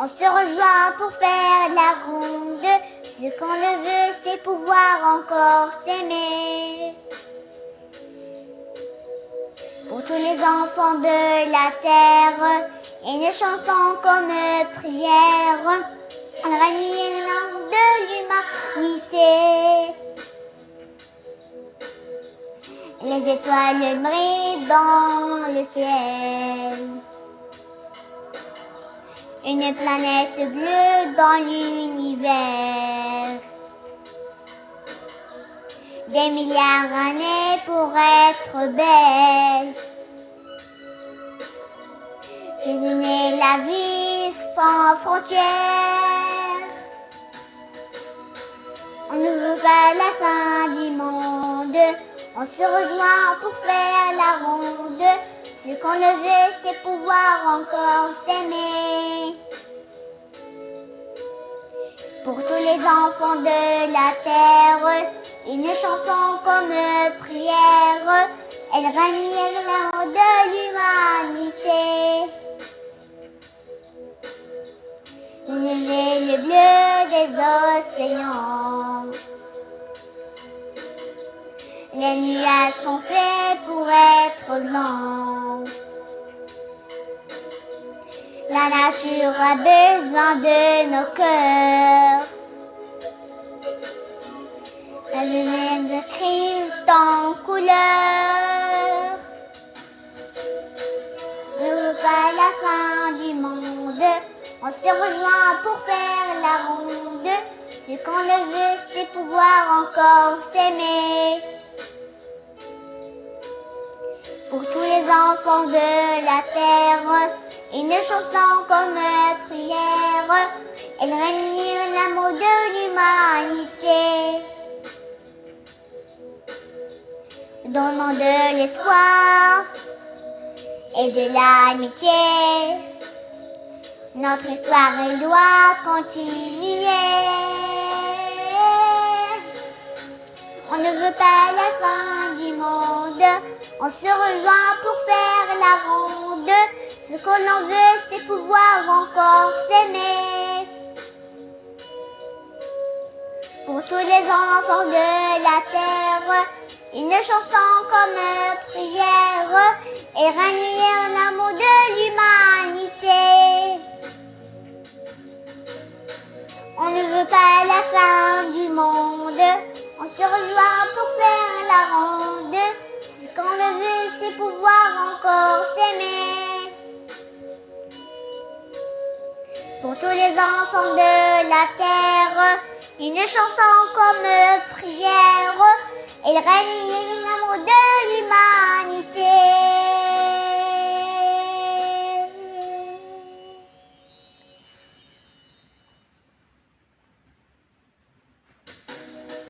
On se rejoint pour faire la ronde. Ce qu'on le veut, c'est pouvoir encore s'aimer. Pour tous les enfants de la terre, une chanson comme prière, on renie l'âme de l'humanité. Les étoiles brillent dans le ciel. Une planète bleue dans l'univers. Des milliards d'années pour être belle. Résumer la vie sans frontières. On ne veut pas la fin du monde. On se rejoint pour faire la ronde. Ce qu'on le veut, c'est pouvoir encore s'aimer. Pour tous les enfants de la terre, une chanson comme prière, elle renie l'âme de l'humanité. Le bleu des océans. Les nuages sont faits pour être blancs. La nature a besoin de nos cœurs. La lumière écrive en couleur. On ne veut pas la fin du monde. On se rejoint pour faire la ronde. Ce qu'on le veut, c'est pouvoir encore s'aimer. Pour tous les enfants de la terre, une chanson comme prière, elle renie l'amour de l'humanité. Donnons de l'espoir et de l'amitié. Notre histoire, elle doit continuer. On ne veut pas la fin du monde. On se rejoint pour faire la ronde. Ce qu'on en veut, c'est pouvoir encore s'aimer. Pour tous les enfants de la terre, une chanson comme prière et renie l'amour de l'humanité. On ne veut pas la fin du monde. On se rejoint pour faire la ronde. Ce qu'on le veut, c'est pouvoir encore s'aimer. Pour tous les enfants de la terre, une chanson comme prière, elle renie l'amour de l'humanité.